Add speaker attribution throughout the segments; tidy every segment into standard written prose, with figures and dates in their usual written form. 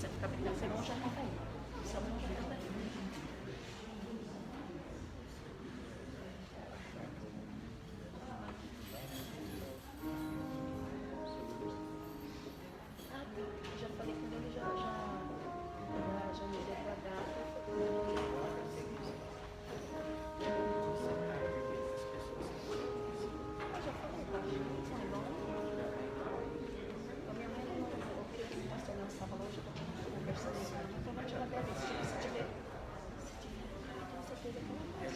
Speaker 1: Você fica brincando, você não já tá aí. Você não já tá aí. Já falei com ele, já me deu a data. Já falei, tá? Foi bom. A minha mãe não falou que o pastor não estava longe, eu estava conversando com ela. Então vai te agradecer, se tiver. Com certeza que não faz.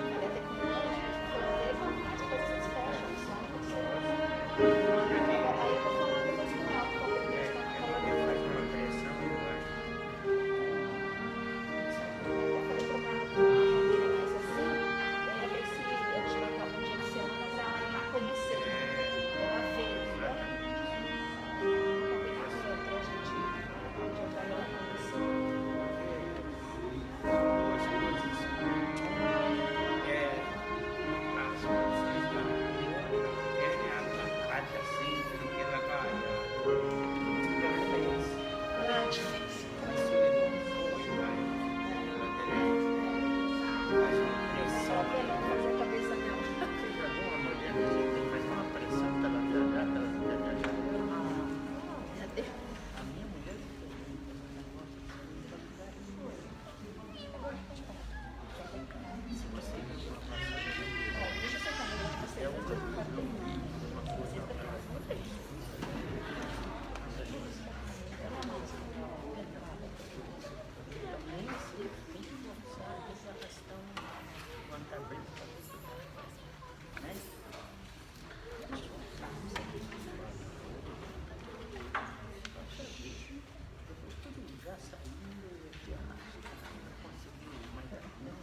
Speaker 1: Vai ter que levantar as coisas fecham, só não sei. Aí eu vou falar depois com ela, porque eles estão falando.
Speaker 2: Faz uma pressão, eu acho.
Speaker 1: Eu falei pro cara que uma família mais assim, é ver se a gente vai estar um dia de semana pra ela ir lá conhecer, ela ver, né? Combinar com ela pra gente um dia pra ela conhecer.
Speaker 2: Duas coisas. As coisas da vida, a parte assim, porque ela vai.
Speaker 1: Ah, difícil.
Speaker 2: Mas se ele não foi, vai. Ela faz uma
Speaker 1: Só
Speaker 2: pressão.
Speaker 1: pra ela não fazer a cabeça dela.
Speaker 2: Você já viu uma mulher que tem que fazer uma pressão para ela viajar, para ela viajar?
Speaker 1: Cadê?
Speaker 2: A minha mulher fez um negócio. Se você não for passar,
Speaker 1: Deixa eu sentar no lugar de vocês, antes de eu ficar terminando.
Speaker 2: uma coisa para ela. Nem se tem que forçar, eles arrastam quando está bem para você. Né? Depois tudo já saiu, já conseguiu, mas não.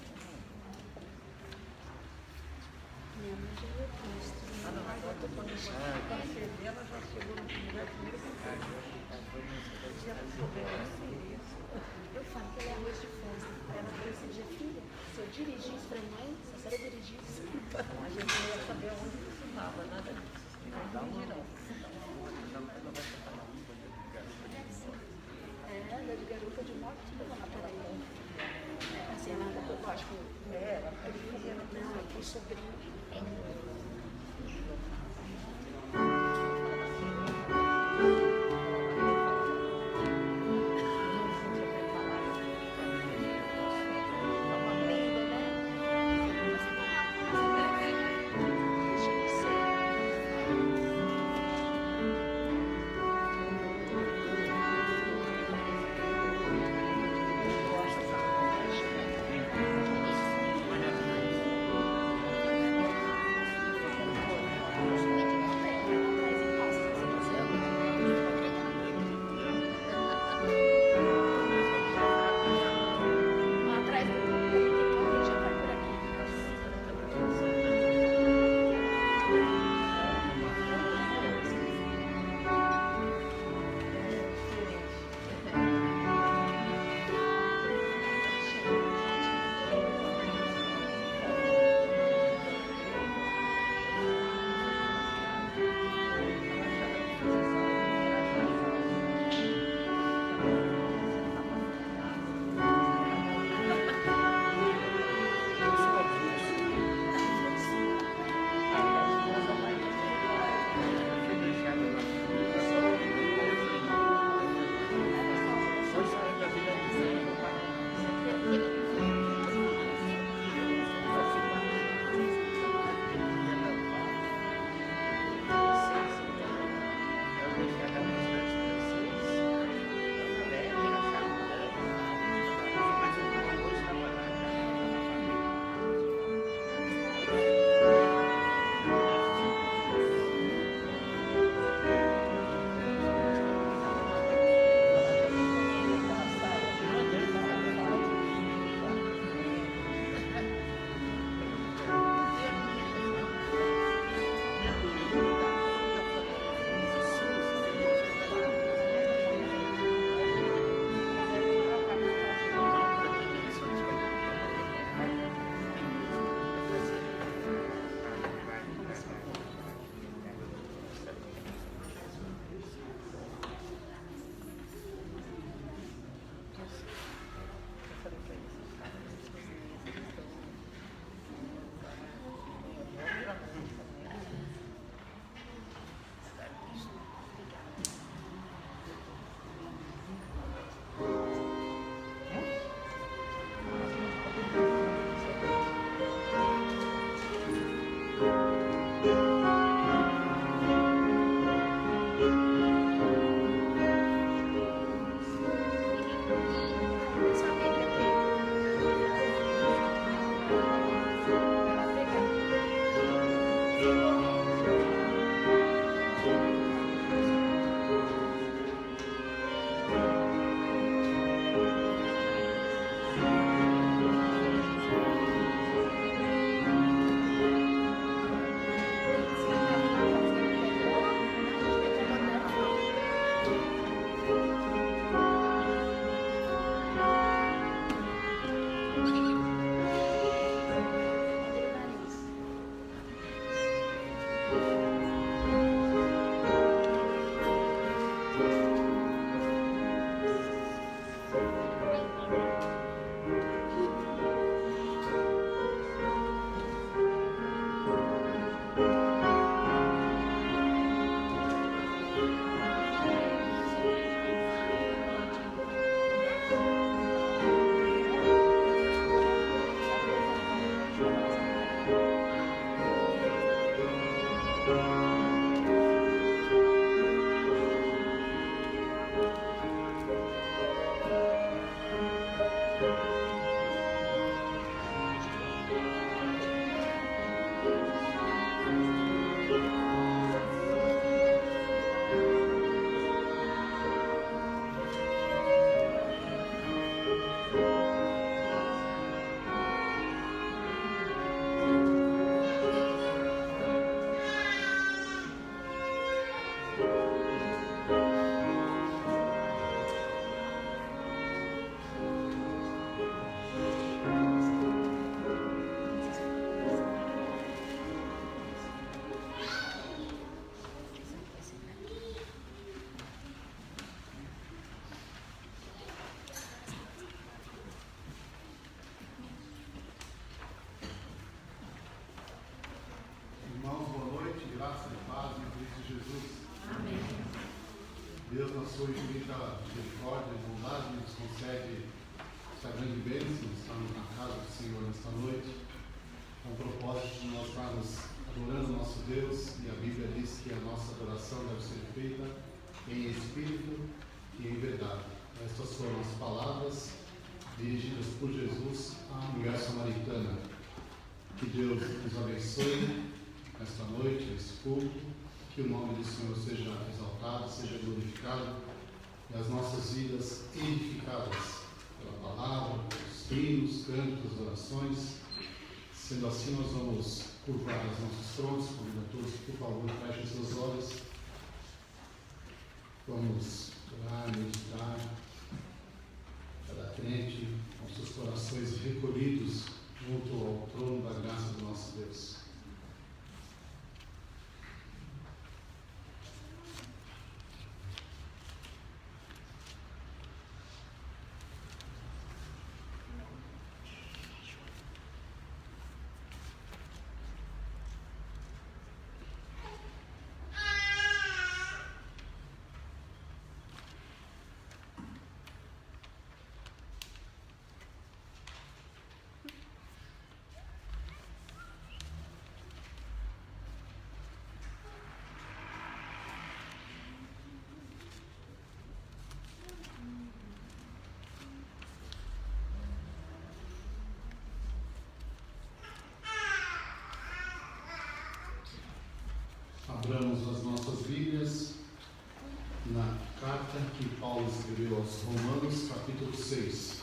Speaker 1: Minha mãe já é triste. Mas eu tô quando você vê, ela já chegou no primeiro Eu falo que ela é arroz de festa. Ela falou esse dia, filha, se eu dirigisse para mãe, se a senhora dirigisse,
Speaker 2: A gente não ia saber onde você estava, nada disso. Não dá uma não. Ela vai ficar na rua de garupa de morte.
Speaker 1: ela é de garupa de morte, tudo lá para aí. Assim, ela anda por baixo, ela filha, não, com sobrinho.
Speaker 3: Deus, na sua infinita misericórdia e bondade, nos concede essa grande bênção, estamos na casa do Senhor nesta noite, com o propósito de nós estarmos adorando o nosso Deus, e a Bíblia diz que a nossa adoração deve ser feita em espírito e em verdade. Estas foram as palavras dirigidas por Jesus à mulher samaritana. Que Deus nos abençoe nesta noite, nesse culto, que o nome do Senhor seja exaltado, seja glorificado, e as nossas vidas edificadas pela palavra, pelos hinos, cânticos, orações. Sendo assim, nós vamos curvar os nossos tronos. Convido a todos que, por favor, fechem seus olhos. Vamos orar, meditar, cada crente com seus corações recolhidos junto ao trono da graça do nosso Deus. Abramos as nossas Bíblias na carta que Paulo escreveu aos Romanos, capítulo 6.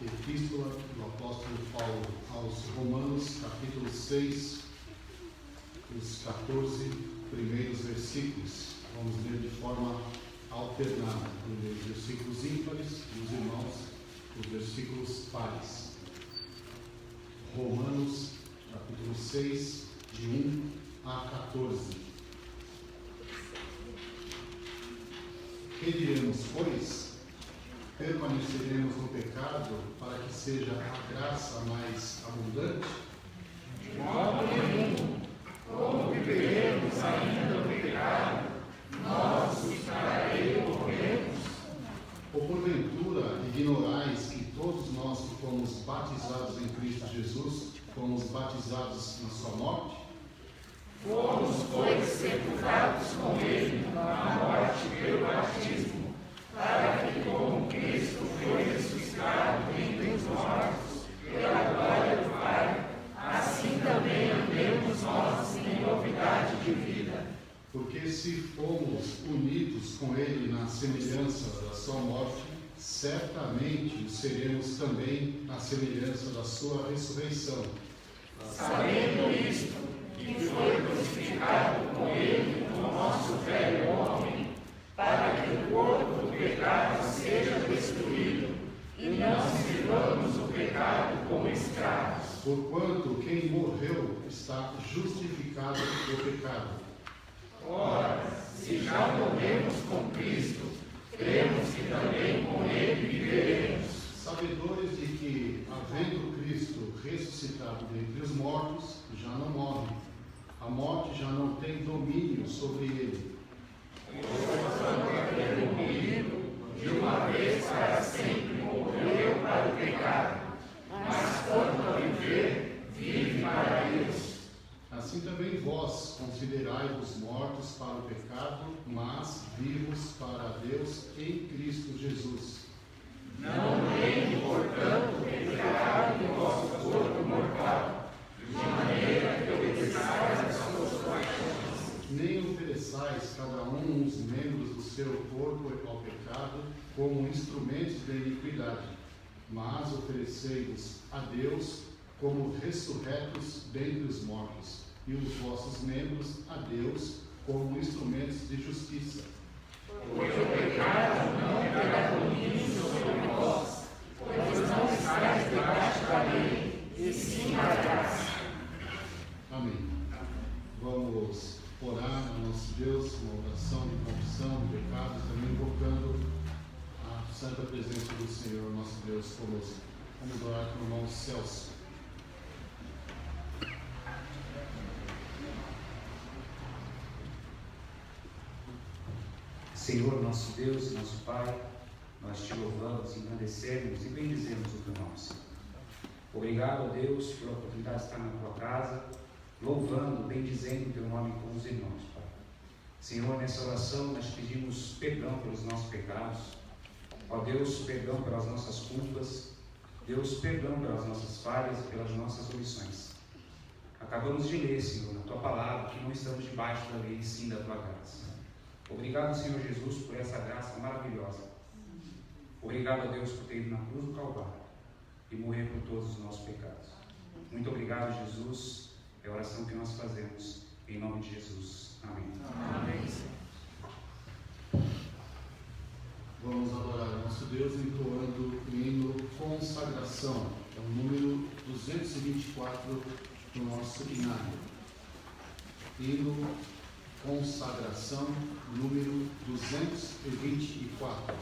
Speaker 3: Epístola do apóstolo Paulo aos Romanos, capítulo 6, os 14 primeiros versículos. Vamos ler de forma alternada, primeiro os versículos ímpares e os irmãos os versículos pares. Romanos, capítulo 6, de 1 a 14. Que diremos, pois? Permaneceremos no pecado para que seja a graça mais abundante?
Speaker 4: De modo nenhum. Como viveremos ainda no pecado, nós os morremos.
Speaker 3: Ou porventura ignorais que todos nós que fomos batizados em Cristo Jesus, fomos batizados na sua morte?
Speaker 4: Fomos, pois, sepultados com ele na morte pelo batismo, para que, como Cristo foi ressuscitado dentre os mortos, pela glória do Pai, assim também andemos nós em novidade de vida.
Speaker 3: Porque se fomos unidos com ele na semelhança da sua morte, certamente o seremos também na semelhança da sua ressurreição.
Speaker 4: Sabendo isto, que foi crucificado com ele o nosso velho homem, para que o corpo do pecado seja destruído, e não sirvamos o pecado como escravos.
Speaker 3: Porquanto quem morreu está justificado do pecado.
Speaker 4: Ora, se já morremos com Cristo, cremos que também com ele viveremos.
Speaker 3: Sabedores de que, havendo Cristo ressuscitado dentre os mortos, já não morre. A morte já não tem domínio sobre ele.
Speaker 4: De uma vez para sempre morreu para o pecado, mas quanto a viver, vive para Deus.
Speaker 3: Assim também vós considerai-vos mortos para o pecado, mas vivos para Deus em Cristo Jesus.
Speaker 4: Não reine, portanto, o pecado no vosso corpo mortal, de maneira que obedeçais às suas paixões.
Speaker 3: Nem ofereçais cada um os membros do seu corpo ao pecado como instrumentos de iniquidade, mas oferecei-vos a Deus como ressurretos dentre os mortos, e os vossos membros a Deus como instrumentos de justiça.
Speaker 4: Pois o pecado não terá domínio sobre vós, pois não estáis debaixo da lei, e sim da graça.
Speaker 3: Amém. Vamos orar ao nosso Deus, uma oração de confissão de pecados, também invocando a santa presença do Senhor, nosso Deus, conosco. Vamos orar com o irmão Celso.
Speaker 5: Senhor, nosso Deus e nosso Pai, nós te louvamos, engrandecemos e bendizemos o teu nome, Senhor. Obrigado, ó Deus, pela oportunidade de estar na tua casa, louvando, bendizendo o teu nome com os irmãos, Pai. Senhor, nessa oração nós pedimos perdão pelos nossos pecados. Ó Deus, perdão pelas nossas culpas. Deus, perdão pelas nossas falhas e pelas nossas omissões. Acabamos de ler, Senhor, na tua palavra, que não estamos debaixo da lei, e sim da tua graça. Obrigado, Senhor Jesus, por essa graça maravilhosa. Obrigado, a Deus, por ter ido na cruz do Calvário e morrer por todos os nossos pecados. Muito obrigado, Jesus. É a oração que nós fazemos em nome de Jesus. Amém.
Speaker 2: Amém.
Speaker 3: Vamos adorar o nosso Deus entoando o hino Consagração. É o número 224 do nosso hinário. Hino Consagração, número 224.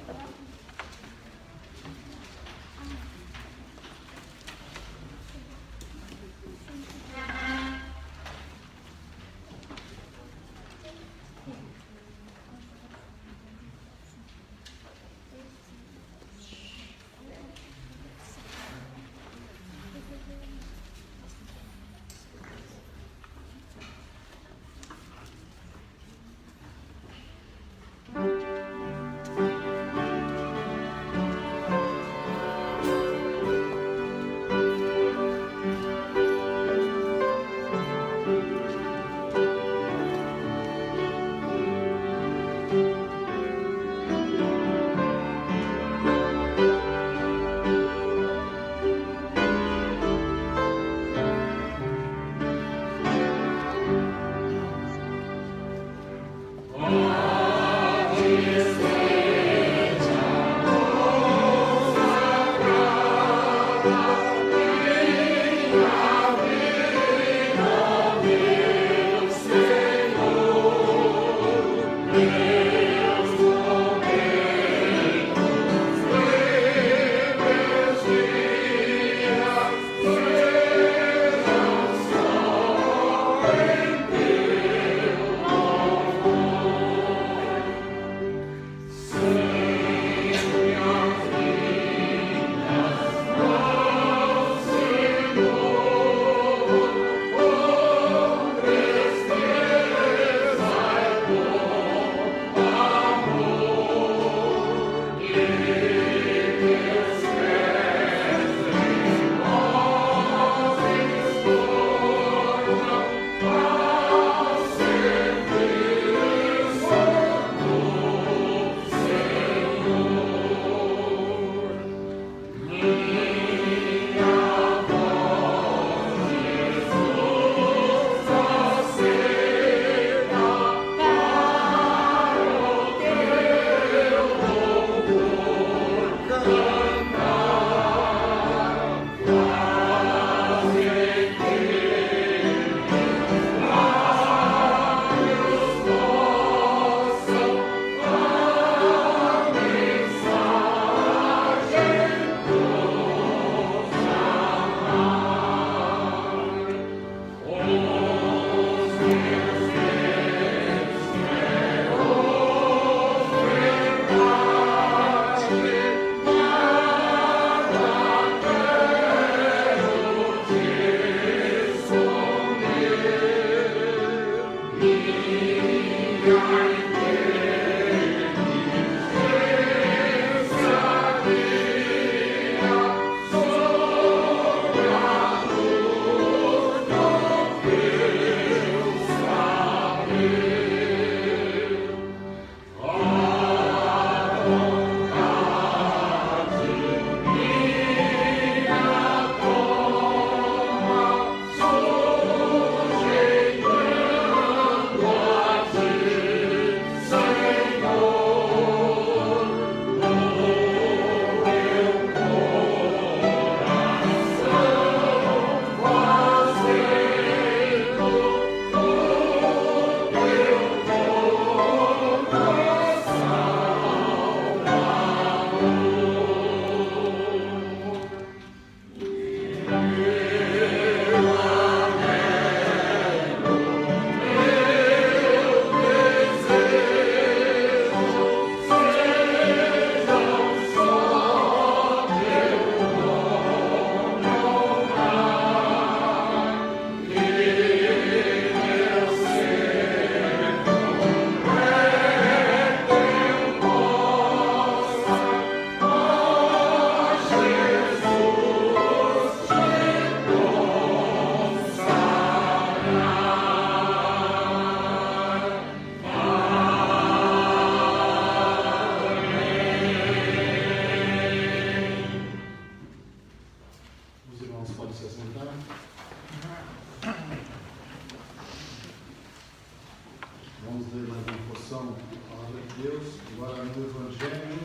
Speaker 3: introdução da palavra de Deus, agora no Evangelho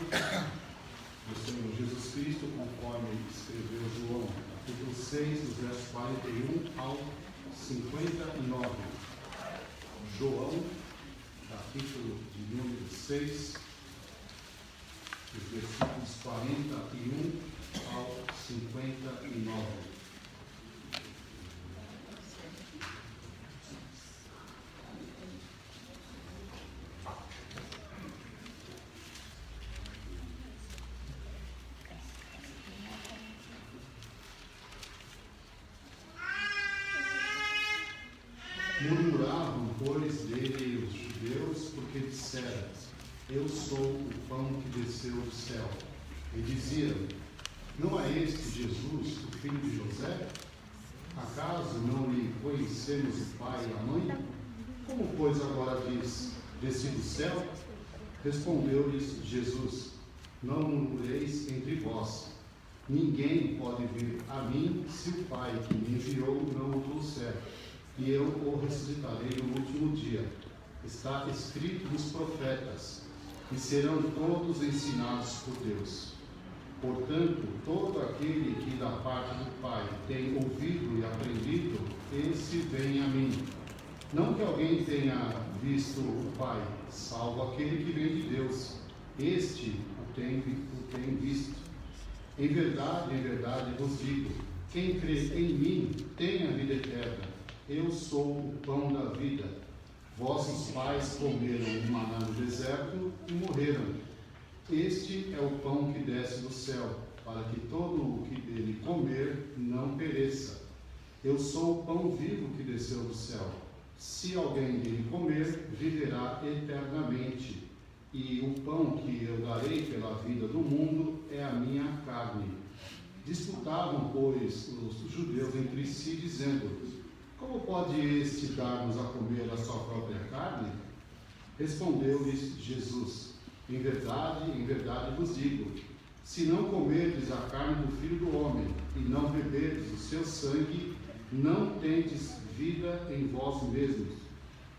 Speaker 3: do Senhor Jesus Cristo, conforme escreveu João, capítulo 6, dos versos 41 ao 59. João, capítulo de número 6, dos versículos 41 ao 59. Murmuravam, pois, dele os judeus, porque disseram: eu sou o pão que desceu do céu. E diziam: não é este Jesus, o filho de José? Acaso não lhe conhecemos o pai e a mãe? Como, pois, agora diz: desci do céu? Respondeu-lhes Jesus: não murmureis entre vós. Ninguém pode vir a mim se o Pai que me enviou não o trouxer, e eu o ressuscitarei no último dia. Está escrito nos profetas, e serão todos ensinados por Deus. Portanto, todo aquele que da parte do Pai tem ouvido e aprendido, esse vem a mim. Não que alguém tenha visto o Pai, salvo aquele que vem de Deus. Este o tem visto. Em verdade vos digo, quem crê em mim tem a vida eterna. Eu sou o pão da vida. Vossos pais comeram o maná no deserto e morreram. Este é o pão que desce do céu, para que todo o que dele comer não pereça. Eu sou o pão vivo que desceu do céu. Se alguém dele comer, viverá eternamente. E o pão que eu darei pela vida do mundo é a minha carne. Disputavam, pois, os judeus entre si, dizendo: como pode este dar-nos a comer a sua própria carne? Respondeu-lhes Jesus: em verdade vos digo, se não comerdes a carne do Filho do Homem e não beberdes o seu sangue, não tendes vida em vós mesmos.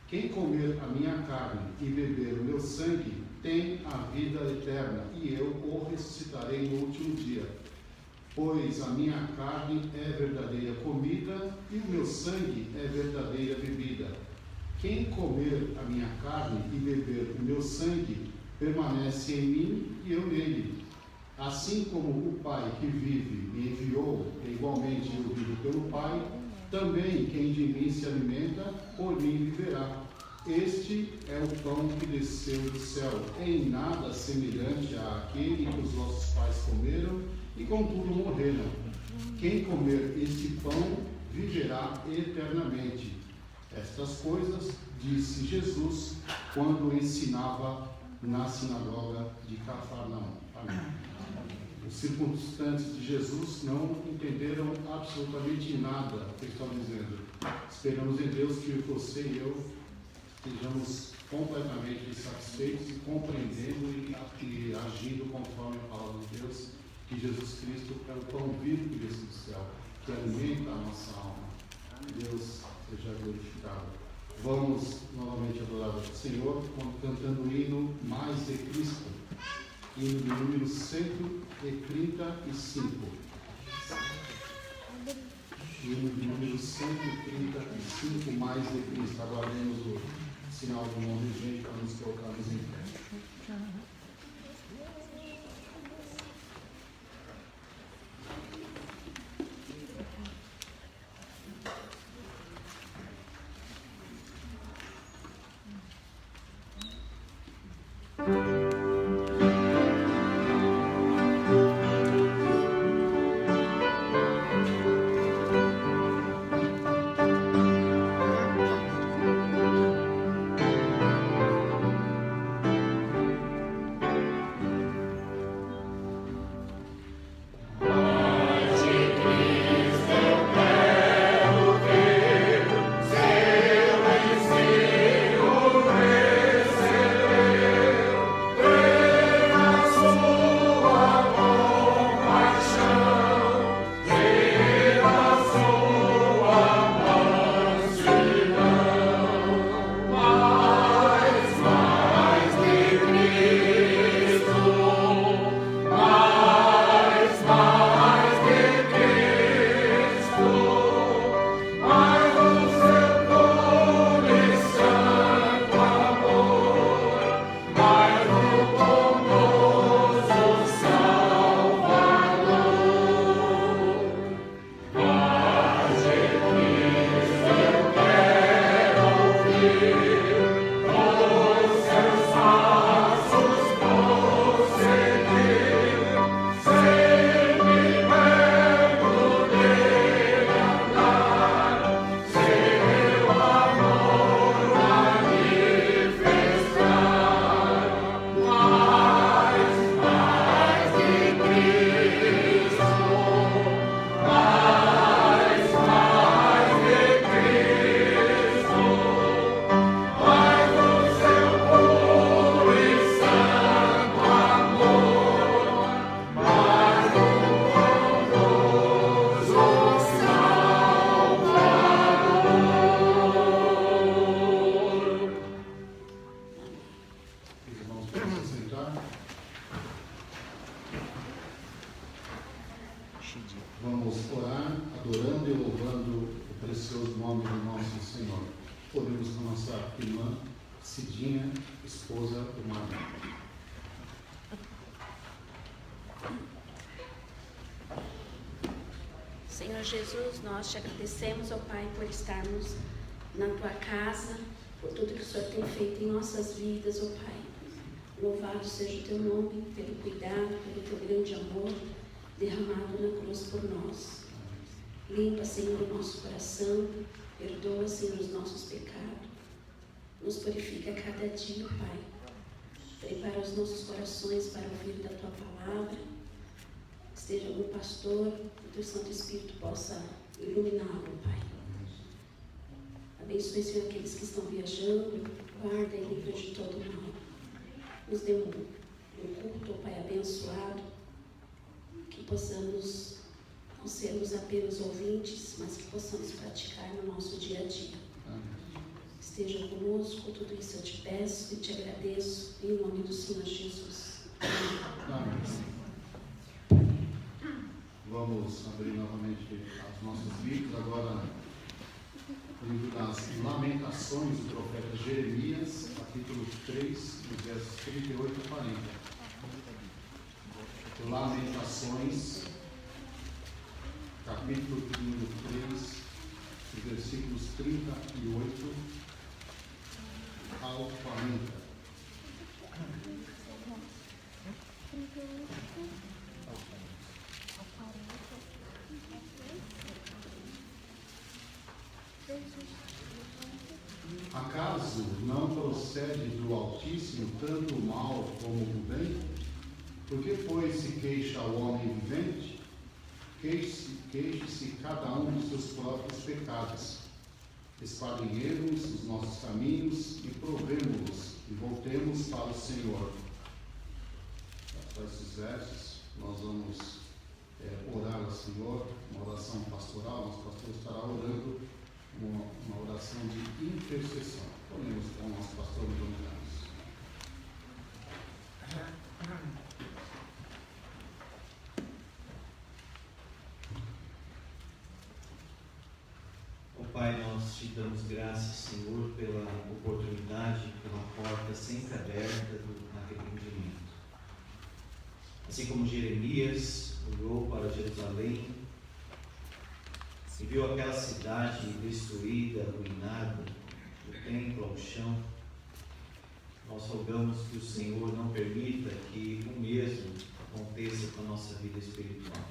Speaker 3: Quem comer a minha carne e beber o meu sangue tem a vida eterna, e eu o ressuscitarei no último dia. Pois a minha carne é verdadeira comida e o meu sangue é verdadeira bebida. Quem comer a minha carne e beber o meu sangue permanece em mim e eu nele. Assim como o Pai que vive me enviou, é igualmente eu vivo pelo Pai, também quem de mim se alimenta, por mim viverá. Este é o pão que desceu do céu, em nada semelhante àquele que os vossos pais comeram e contudo morreram. Quem comer este pão viverá eternamente. Estas coisas disse Jesus quando ensinava na sinagoga de Cafarnaum. Amém. Os circunstantes de Jesus não entenderam absolutamente nada do que estão dizendo. Esperamos em Deus que você e eu estejamos completamente satisfeitos e compreendendo e agindo conforme a palavra de Deus, que Jesus Cristo é o pão vivo que desce do céu, que alimenta a nossa alma. Deus seja glorificado. Vamos novamente adorar o Senhor cantando o hino Mais de Cristo, hino de número 135. Hino de número 135, Mais de Cristo. Aguardemos o sinal do nome de gente para nos colocarmos em pé. Vamos orar, adorando e louvando o precioso nome do nosso Senhor. Podemos com nossa irmã Cidinha, esposa do Mário.
Speaker 6: Senhor Jesus, nós te agradecemos, ó Pai, por estarmos na tua casa, por tudo que o Senhor tem feito em nossas vidas, ó Pai. Louvado seja o teu nome pelo cuidado, pelo teu grande amor derramado na cruz por nós. Limpa, Senhor, o nosso coração, perdoa, Senhor, os nossos pecados. Nos purifica a cada dia, Pai. Prepara os nossos corações para ouvir da tua palavra. Esteja com o pastor, que o Santo Espírito possa iluminá-lo, Pai. Abençoe, Senhor, aqueles que estão viajando, guarda e livra de todo mal. Nos dê um culto, Pai, abençoado, que possamos não sermos apenas ouvintes, mas que possamos praticar no nosso dia a dia. Esteja conosco, tudo isso eu te peço e te agradeço, em nome do Senhor Jesus.
Speaker 3: Amém. Vamos abrir novamente as nossas Bíblias, agora o livro das Lamentações do profeta Jeremias, capítulo 3, versos 38 a 40. Lamentações, capítulo 3, versículos 38 ao 40. Acaso não procede do Altíssimo tanto o mal como o bem? Por que, pois, se queixa o homem vivente? Queixe-se cada um dos seus próprios pecados. Esquadrinhemos os nossos caminhos e provemos-los e voltemos para o Senhor. Após esses versos, nós vamos orar ao Senhor, uma oração pastoral. Nosso pastor estará orando uma oração de intercessão. Oremos com o nosso pastor Domingo.
Speaker 7: Pai, nós te damos graças, Senhor, pela oportunidade, pela porta sempre aberta do arrependimento. Assim como Jeremias olhou para Jerusalém e viu aquela cidade destruída, arruinada, o templo ao chão, nós rogamos que o Senhor não permita que o mesmo aconteça com a nossa vida espiritual.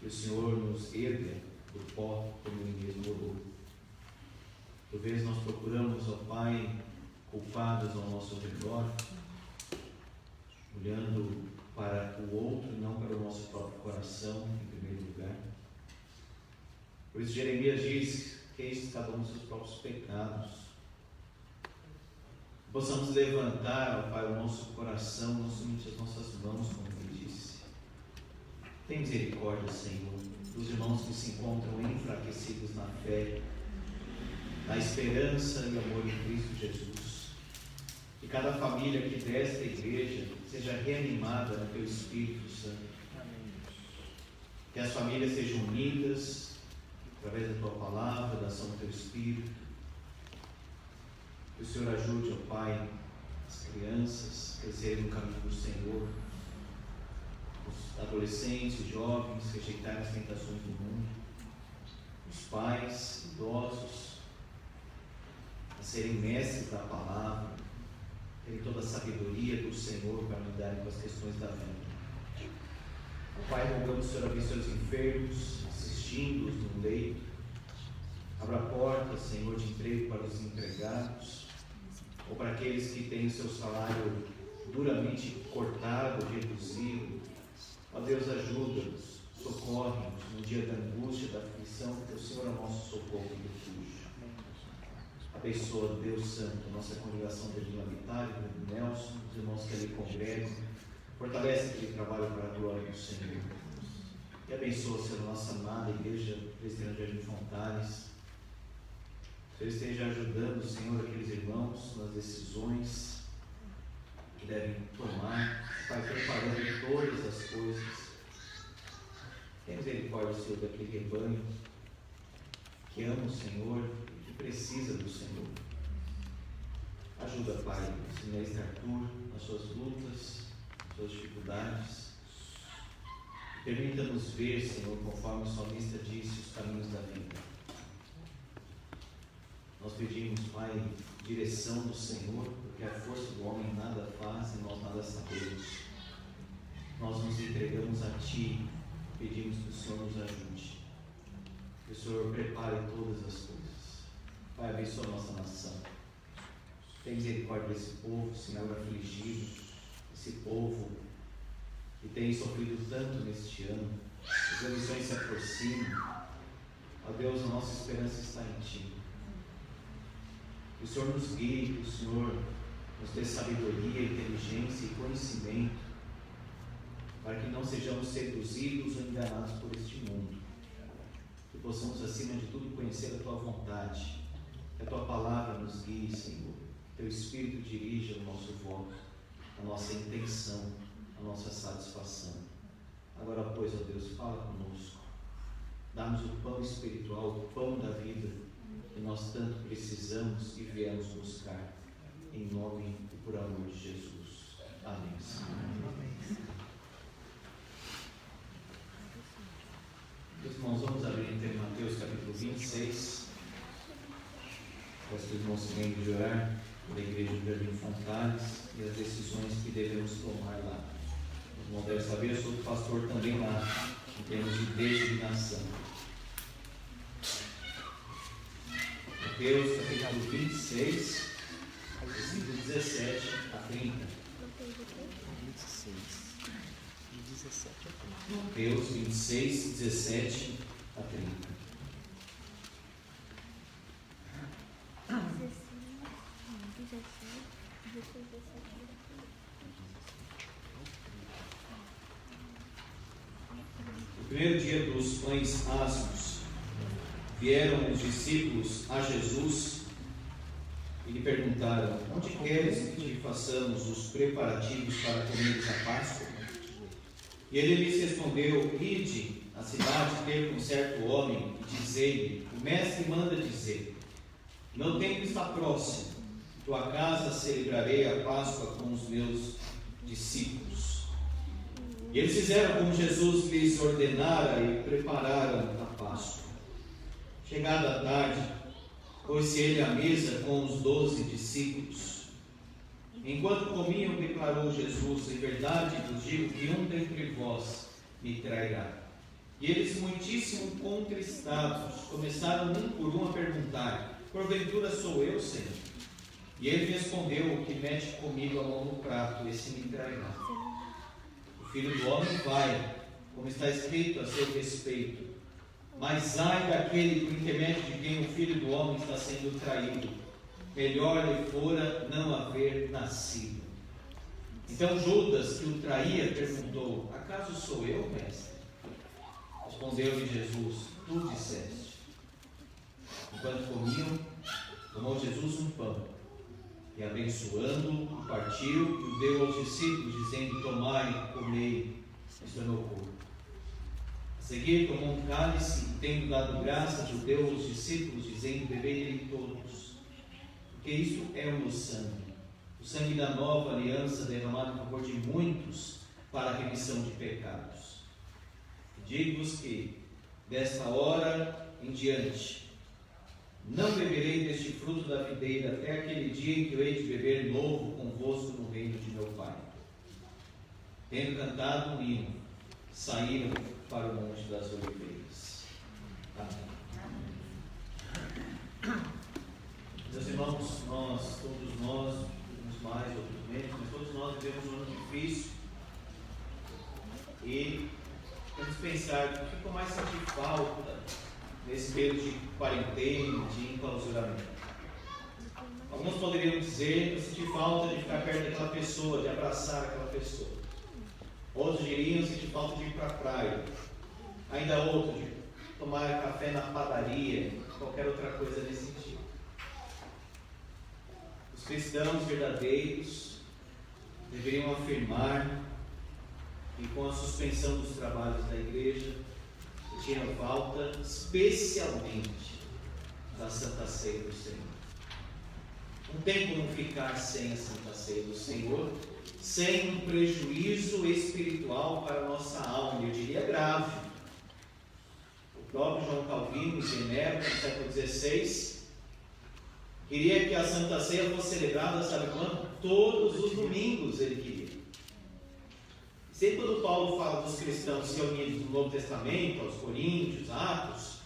Speaker 7: Que o Senhor nos erga do pó, como ele mesmo orou. Por vezes nós procuramos, ó Pai, culpados ao nosso redor, olhando para o outro, não para o nosso próprio coração, em primeiro lugar. Por isso Jeremias diz que eis cada um dos seus próprios pecados. Possamos levantar, ó Pai, o nosso coração, não somente as nossas mãos, como ele disse. Tem misericórdia, Senhor, dos irmãos que se encontram enfraquecidos na fé, na esperança e amor em Cristo Jesus. Que cada família aqui desta igreja seja reanimada no Teu Espírito Santo. Que as famílias sejam unidas através da Tua Palavra, da ação do Teu Espírito. Que o Senhor ajude, ó Pai, as crianças a crescerem no caminho do Senhor, os adolescentes, os jovens, rejeitarem as tentações do mundo, os pais, idosos, a serem mestres da palavra, terem toda a sabedoria do Senhor para lidarem com as questões da vida. O Pai, rogamos o Senhor abençoe os enfermos, assistindo-os no leito, abra portas, Senhor, de emprego para os empregados, ou para aqueles que têm o seu salário duramente cortado, reduzido. Ó Deus, ajuda-nos, socorre-nos no dia da angústia, da aflição, porque o Senhor é o nosso socorro e refúgio. Abençoa, Deus Santo, a nossa congregação de Vila Vitória, do Nelson, os irmãos que ali congregam. Fortalece aquele trabalho para a glória do Senhor. E abençoa, Senhor, a nossa amada igreja presbiteriana de Jardim Fontanes. Que o Senhor esteja ajudando, Senhor, aqueles irmãos nas decisões que devem tomar, Pai, preparando todas as coisas Tem misericórdia, Senhor, daquele rebanho que ama o Senhor e que precisa do Senhor. Ajuda, Pai, o Senhor Arthur nas suas lutas, nas suas dificuldades. Permita-nos ver, Senhor, conforme o salmista disse, os caminhos da vida. Nós pedimos, Pai, direção do Senhor, porque a força do homem nada faz e nós nada sabemos. Nós nos entregamos a Ti, pedimos que o Senhor nos ajude. Que o Senhor prepare todas as coisas. Pai, abençoa a nossa nação. Tem misericórdia desse povo, Senhor, afligido, esse povo que tem sofrido tanto neste ano. As eleições se aproximam. Ó Deus, a nossa esperança está em Ti. Que o Senhor nos guie, que o Senhor nos dê sabedoria, inteligência e conhecimento, para que não sejamos seduzidos ou enganados por este mundo. Que possamos, acima de tudo, conhecer a Tua vontade. Que a Tua palavra nos guie, Senhor. Que Teu Espírito dirija o nosso voto, a nossa intenção, a nossa satisfação. Agora, pois, ó Deus, fala conosco. Dá-nos o pão espiritual, o pão da vida, que nós tanto precisamos e viemos buscar. Em nome e por amor de Jesus. Amém. Meus irmãos, vamos abrir em Mateus capítulo 26. Peço que os irmãos se lembrem de orar pela igreja do Jardim Fontales e as decisões que devemos tomar lá. Os irmãos devem saber, eu sou pastor também lá, em termos de designação. Mateus capítulo 26, versículo 17 a 30. Mateus 26, 17 a 30. No primeiro dia dos pães asmos, vieram os discípulos a Jesus e lhe perguntaram: onde queres que te façamos os preparativos para comeres a Páscoa? E ele lhes respondeu: ide à cidade ter com certo homem e dizei-lhe: o mestre manda dizer, meu tempo está próximo, em tua casa celebrarei a Páscoa com os meus discípulos. E eles fizeram como Jesus lhes ordenara e prepararam a Páscoa. Chegada a tarde, pôs-se ele à mesa com os 12 discípulos. Enquanto comiam, declarou Jesus: em verdade vos digo que um dentre vós me trairá. E eles, muitíssimo contristados, começaram um por um a perguntar: porventura sou eu, Senhor? E ele respondeu: o que mete comigo a mão no prato, esse me trairá. O Filho do Homem vai, como está escrito a seu respeito. Mas ai daquele por intermédio de quem o Filho do Homem está sendo traído. Melhor lhe fora não haver nascido. Então Judas, que o traía, perguntou: acaso sou eu, mestre? Respondeu-lhe Jesus: tu disseste. Enquanto comiam, tomou Jesus um pão e, abençoando-o, partiu e o deu aos discípulos, dizendo: tomai, comei, isto é meu corpo. A seguir tomou um cálice e, tendo dado graças, o deu aos discípulos, dizendo: bebei dele todos, porque isto é o meu sangue, o sangue da nova aliança, derramado em favor de muitos para a remissão de pecados. Digo-vos que, desta hora em diante, não beberei deste fruto da videira até aquele dia em que eu hei de beber novo convosco no reino de meu Pai. Tendo cantado um hino, saíram para o Monte das Oliveiras. Amém. Meus irmãos, todos nós, uns mais, outros menos, mas todos nós vivemos um ano difícil e temos que pensar o que mais sentir falta nesse período de quarentena, de enclausuramento. Alguns poderiam dizer: eu senti falta de ficar perto daquela pessoa, de abraçar aquela pessoa. Outros diriam: eu senti falta de ir para a praia. Ainda outros, de tomar café na padaria, qualquer outra coisa nesse sentido. Os cristãos verdadeiros deveriam afirmar que, com a suspensão dos trabalhos da igreja, sentiram falta especialmente da Santa Ceia do Senhor. Não tem como ficar sem a Santa Ceia do Senhor, sem um prejuízo espiritual para a nossa alma, eu diria grave. O próprio João Calvino, Genebra, no século XVI, queria que a Santa Ceia fosse celebrada, sabe quando? Todos os domingos ele queria. Sempre quando Paulo fala dos cristãos se reunidos no Novo Testamento, aos Coríntios, Atos,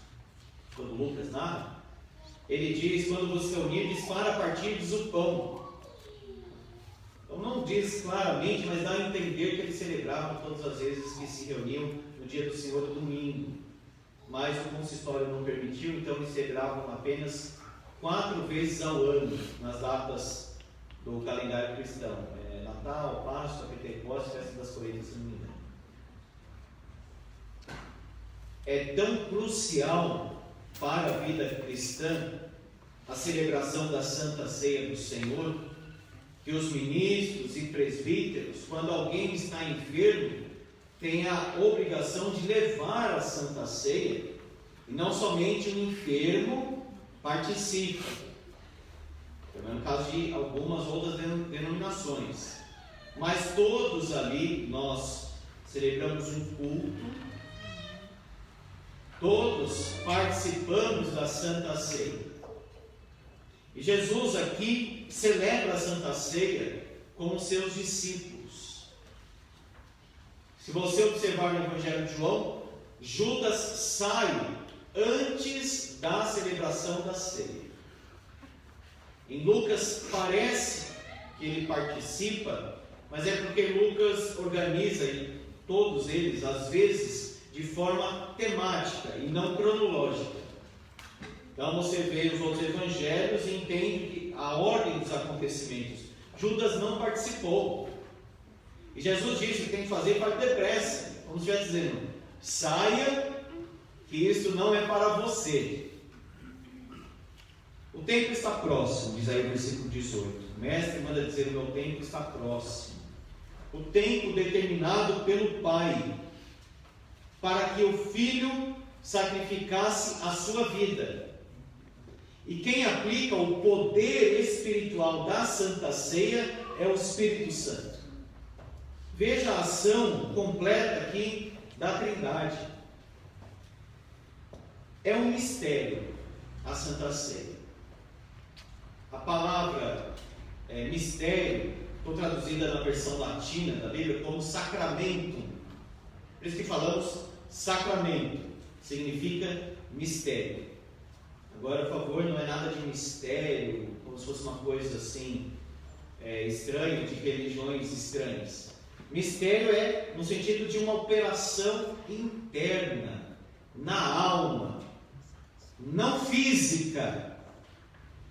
Speaker 7: quando Lucas narra, ele diz: quando vos reunirdes para partirdes o pão. Então não diz claramente, mas dá a entender que eles celebravam todas as vezes que se reuniam no dia do Senhor, domingo. Mas o consistório não permitiu, então eles celebravam apenas 4 vezes ao ano, nas datas do calendário cristão. Natal, Páscoa, Pentecostes, Festa das Colheitas, se não me engano. É tão crucial para a vida cristã a celebração da Santa Ceia do Senhor, que os ministros e presbíteros, quando alguém está enfermo, têm a obrigação de levar a Santa Ceia, e não somente o enfermo participa, como é no caso de algumas outras denominações, mas todos ali nós celebramos um culto, todos participamos da Santa Ceia. E Jesus aqui celebra a Santa Ceia com os seus discípulos. Se você observar no Evangelho de João, Judas sai antes da celebração da ceia. Em Lucas parece que ele participa, mas é porque Lucas organiza, e todos eles, às vezes, de forma temática e não cronológica. Então você vê os outros evangelhos e entende a ordem dos acontecimentos. Judas não participou. E Jesus disse que tem que fazer para depressa. Como se estivesse dizendo: saia, que isso não é para você. O tempo está próximo, diz aí o versículo 18. O mestre manda dizer: o meu tempo está próximo. O tempo determinado pelo Pai, para que o Filho sacrificasse a sua vida. E quem aplica o poder espiritual da Santa Ceia é o Espírito Santo. Veja a ação completa aqui da Trindade. É um mistério a Santa Ceia. A palavra mistério, estou traduzida na versão latina da Bíblia como sacramento. Por isso que falamos sacramento, significa mistério. Agora, por favor, não é nada de mistério, como se fosse uma coisa assim, estranha, de religiões estranhas. Mistério é no sentido de uma operação interna, na alma, não física,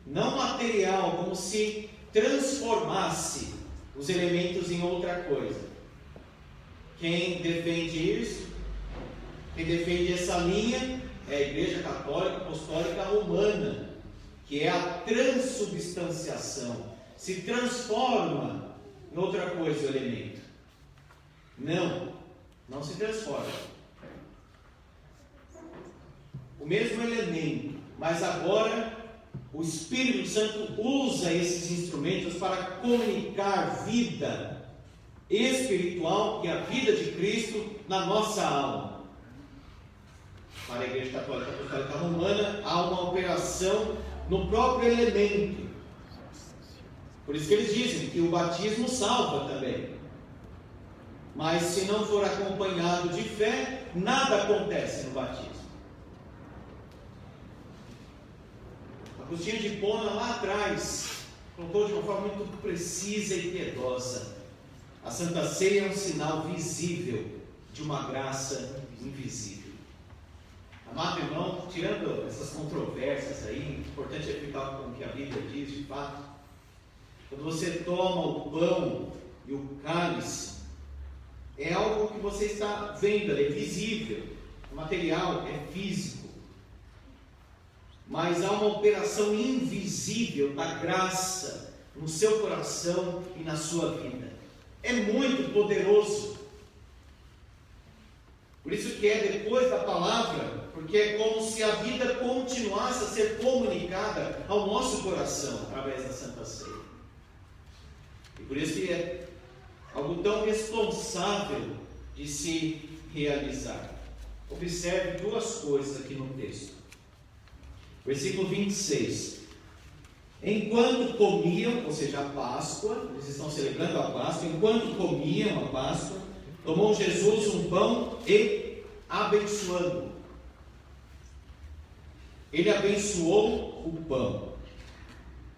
Speaker 7: não material, como se transformasse os elementos em outra coisa. Quem defende isso, quem defende essa linha, é a Igreja Católica Apostólica Romana, que é a transubstanciação, se transforma em outra coisa o elemento. Não se transforma. O mesmo elemento, mas agora o Espírito Santo usa esses instrumentos para comunicar vida espiritual e a vida de Cristo na nossa alma. Para a Igreja Católica Apostólica Romana, há uma operação no próprio elemento. Por isso que eles dizem que o batismo salva também. Mas se não for acompanhado de fé, nada acontece no batismo. Agostinho de Hipona, lá atrás, colocou de uma forma muito precisa e piedosa: a Santa Ceia é um sinal visível de uma graça invisível. Amado irmão, tirando essas controvérsias aí, o importante é ficar com o que a Bíblia diz de fato. Quando você toma o pão e o cálice, é algo que você está vendo, é visível, é material, é físico. Mas há uma operação invisível da graça no seu coração e na sua vida. É muito poderoso. Por isso que é depois da palavra, porque é como se a vida continuasse a ser comunicada ao nosso coração através da Santa Ceia. E por isso que é algo tão responsável de se realizar. Observe duas coisas aqui no texto. Versículo 26. Enquanto comiam, ou seja, a Páscoa, eles estão celebrando a Páscoa, enquanto comiam a Páscoa, tomou Jesus um pão e abençoando. Ele abençoou o pão.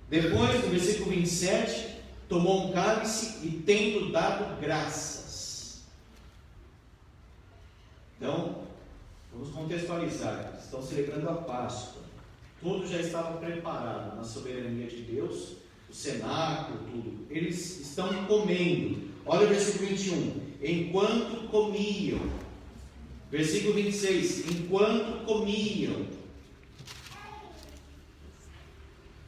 Speaker 7: Depois, no versículo 27, tomou um cálice e tendo dado graças. Então, vamos contextualizar. Estão celebrando a Páscoa. Tudo já estava preparado na soberania de Deus, o cenáculo, tudo. Eles estão comendo. Olha o versículo 21. Enquanto comiam. Versículo 26. Enquanto comiam.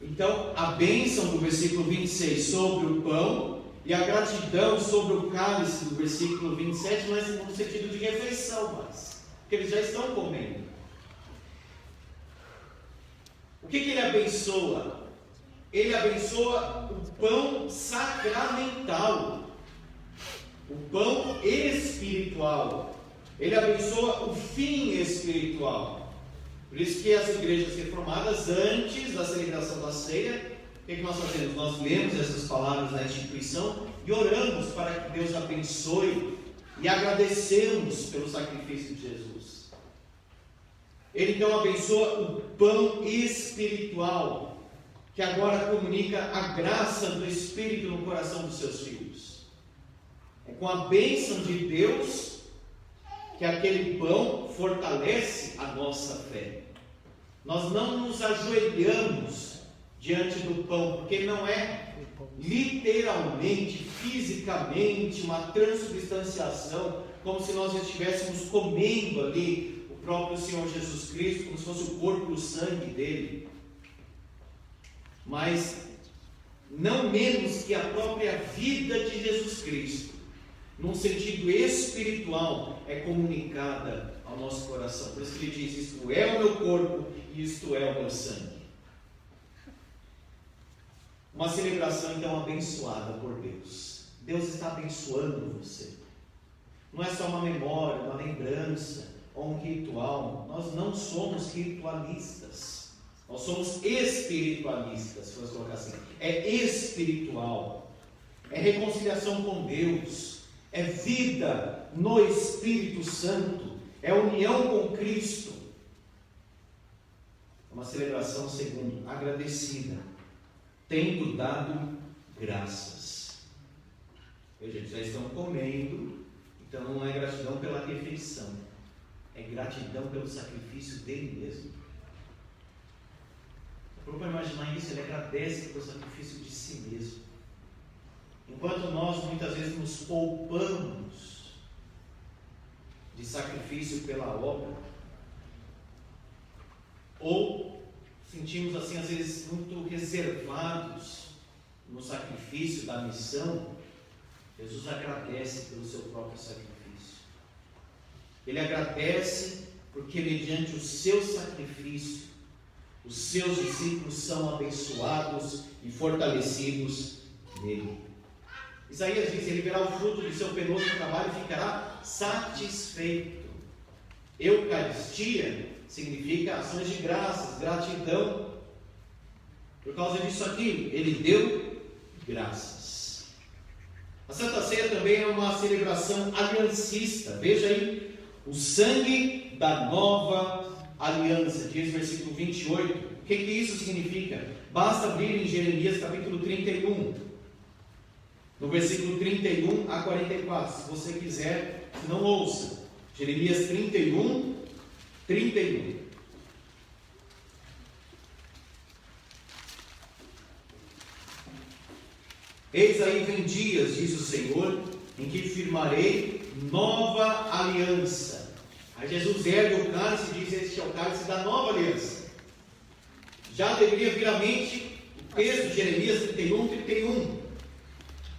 Speaker 7: Então, a bênção do versículo 26 sobre o pão e a gratidão sobre o cálice do versículo 27, mas no sentido de refeição, porque eles já estão comendo. O que ele abençoa? Ele abençoa o pão sacramental, o pão espiritual. Ele abençoa o fim espiritual. Por isso que as igrejas reformadas, antes da celebração da ceia, o que nós fazemos? Nós lemos essas palavras na instituição e oramos para que Deus abençoe e agradecemos pelo sacrifício de Jesus. Ele então abençoa o pão espiritual, que agora comunica a graça do Espírito no coração dos seus filhos. É com a bênção de Deus que aquele pão fortalece a nossa fé. Nós não nos ajoelhamos diante do pão, porque não é literalmente, fisicamente, uma transubstanciação, como se nós estivéssemos comendo ali o próprio Senhor Jesus Cristo, como se fosse o corpo e o sangue dele. Mas não menos que a própria vida de Jesus Cristo, num sentido espiritual, é comunicada ao nosso coração. Por isso que ele diz: isto é o meu corpo e isto é o meu sangue. Uma celebração então abençoada por Deus. Deus está abençoando você. Não é só uma memória, uma lembrança ou um ritual. Nós não somos ritualistas. Nós somos espiritualistas, se você colocar assim. É espiritual. É reconciliação com Deus. É vida no Espírito Santo. É união com Cristo. É uma celebração, segundo, agradecida, tendo dado graças. Veja, eles já estão comendo, então não é gratidão pela refeição, é gratidão pelo sacrifício dele mesmo. Para imaginar isso, ele agradece pelo sacrifício de si mesmo. Enquanto nós muitas vezes nos poupamos de sacrifício pela obra, ou sentimos assim às vezes muito reservados no sacrifício da missão, Jesus agradece pelo seu próprio sacrifício. Ele agradece porque mediante o seu sacrifício os seus discípulos são abençoados e fortalecidos nele. Isaías diz: ele verá o fruto de seu penoso trabalho e ficará satisfeito. Eucaristia significa ações de graças, gratidão. Por causa disso aqui, ele deu graças. A Santa Ceia também é uma celebração aliancista. Veja aí, o sangue da nova aliança, diz o versículo 28. O que isso significa? Basta abrir em Jeremias capítulo 31, no versículo 31 a 44. Se você quiser, se não ouça. Jeremias 31, 31. Eis aí vem dias, diz o Senhor, em que firmarei nova aliança. Aí Jesus ergue o cálice e diz: este é o cálice da nova aliança. Já deveria vir à mente o texto de Jeremias 31, 31.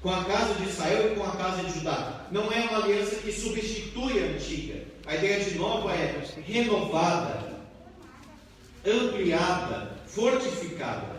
Speaker 7: Com a casa de Israel e com a casa de Judá. Não é uma aliança que substitui a antiga, A ideia de nova é renovada, ampliada, fortificada.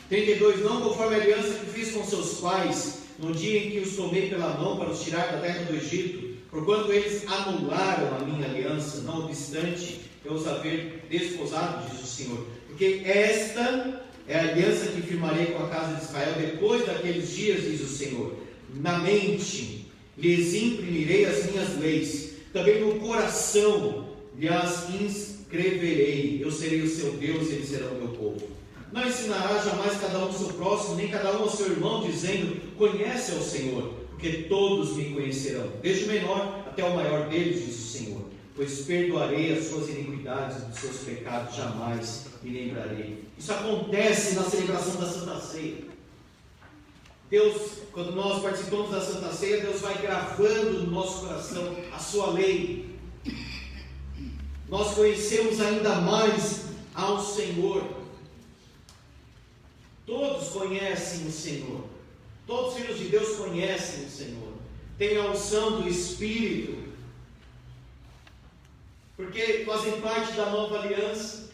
Speaker 7: 32, não conforme a aliança que fiz com seus pais, no dia em que os tomei pela mão para os tirar da terra do Egito, porquanto eles anularam a minha aliança, não obstante eu os haver desposado, diz o Senhor. Porque esta é a aliança que firmarei com a casa de Israel depois daqueles dias, diz o Senhor. Na mente lhes imprimirei as minhas leis, também no coração lhes inscreverei. Eu serei o seu Deus e eles serão o meu povo. Não ensinará jamais cada um ao seu próximo, nem cada um ao seu irmão, dizendo: conhece ao Senhor, porque todos me conhecerão, desde o menor até o maior deles, diz o Senhor. Pois perdoarei as suas iniquidades e dos seus pecados jamais me lembrarei. Isso acontece na celebração da Santa Ceia. Deus, quando nós participamos da Santa Ceia, Deus vai gravando no nosso coração a sua lei. Nós conhecemos ainda mais ao Senhor. Todos conhecem o Senhor. Todos os filhos de Deus conhecem o Senhor. Tem a unção do Espírito. Porque fazem parte da nova aliança.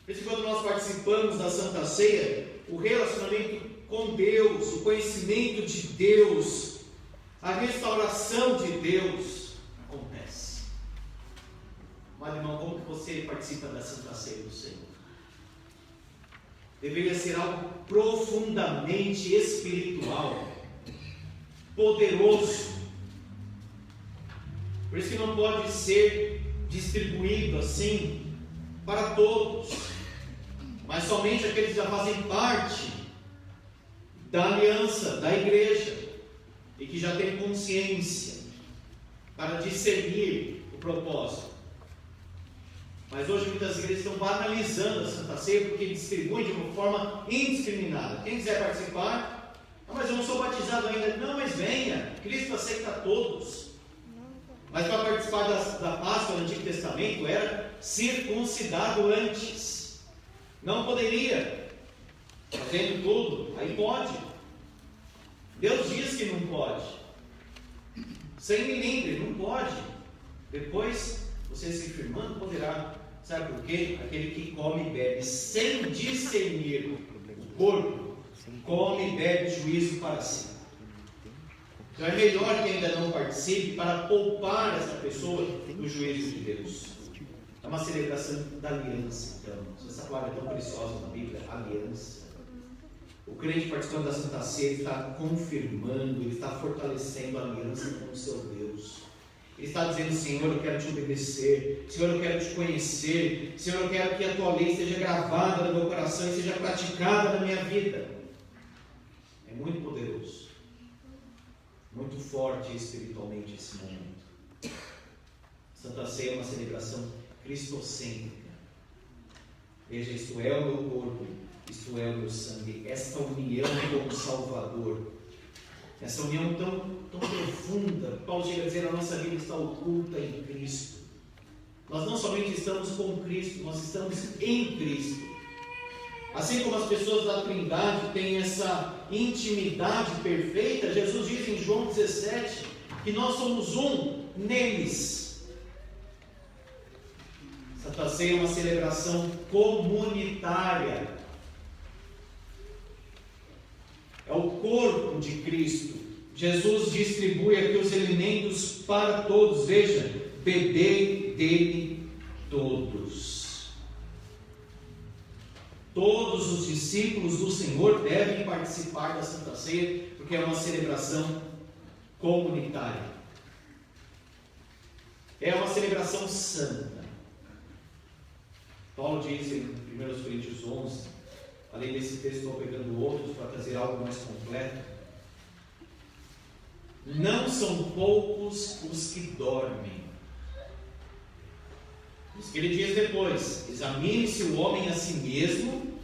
Speaker 7: Por isso, quando nós participamos da Santa Ceia, o relacionamento com Deus, o conhecimento de Deus, a restauração de Deus acontece. Mas, irmão, como que você participa da Santa Ceia do Senhor? Deveria ser algo profundamente espiritual, poderoso. Por isso que não pode ser distribuído assim para todos, mas somente aqueles que já fazem parte da aliança, da igreja, e que já têm consciência para discernir o propósito. Mas hoje muitas igrejas estão banalizando a Santa Ceia porque distribuem de uma forma indiscriminada. Quem quiser participar: mas eu não sou batizado ainda. Não, mas venha, Cristo aceita todos. Mas para participar da Páscoa no Antigo Testamento era circuncidado antes. Não poderia, fazendo tudo, aí pode. Deus diz que não pode. Sem milímetro, não pode. Depois, você se firmando poderá. Sabe por quê? Aquele que come e bebe sem discernir o corpo, come e bebe juízo para si. Então é melhor que ainda não participe para poupar essa pessoa do juízo de Deus. É uma celebração da aliança, então. Essa palavra é tão preciosa na Bíblia, aliança. O crente participando da Santa Ceia está confirmando, ele está fortalecendo a aliança com o seu Deus. Ele está dizendo: Senhor, eu quero te obedecer, Senhor, eu quero te conhecer, Senhor, eu quero que a tua lei seja gravada no meu coração e seja praticada na minha vida. É muito poderoso, muito forte espiritualmente esse momento. Santa Ceia é uma celebração cristocêntrica. Veja, isto é o meu corpo, isto é o meu sangue. Esta união com o Salvador, essa união tão profunda, Paulo chega a dizer: a nossa vida está oculta em Cristo. Nós não somente estamos com Cristo, nós estamos em Cristo. Assim como as pessoas da Trindade têm essa intimidade perfeita, Jesus diz em João 17 que nós somos um neles. Santa Ceia é uma celebração comunitária. É o corpo de Cristo. Jesus distribui aqui os alimentos para todos. Veja: bebei dele todos. Todos os discípulos do Senhor devem participar da Santa Ceia, porque é uma celebração comunitária. É uma celebração santa. Paulo diz em 1 Coríntios 11, além desse texto, estou pegando outros para trazer algo mais completo. Não são poucos os que dormem. Isso que ele diz depois: examine-se o homem a si mesmo,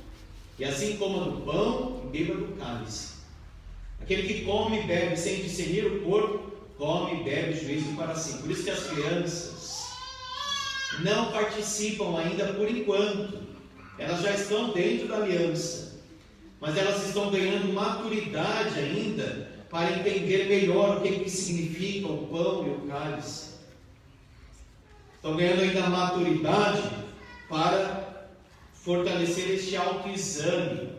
Speaker 7: e assim coma do pão e beba do cálice. Aquele que come e bebe sem discernir o corpo, come e bebe juízo para si. Por isso que as crianças não participam ainda por enquanto. Elas já estão dentro da aliança, mas elas estão ganhando maturidade ainda para entender melhor o que significa o pão e o cálice. estão ganhando ainda maturidade para fortalecer este autoexame.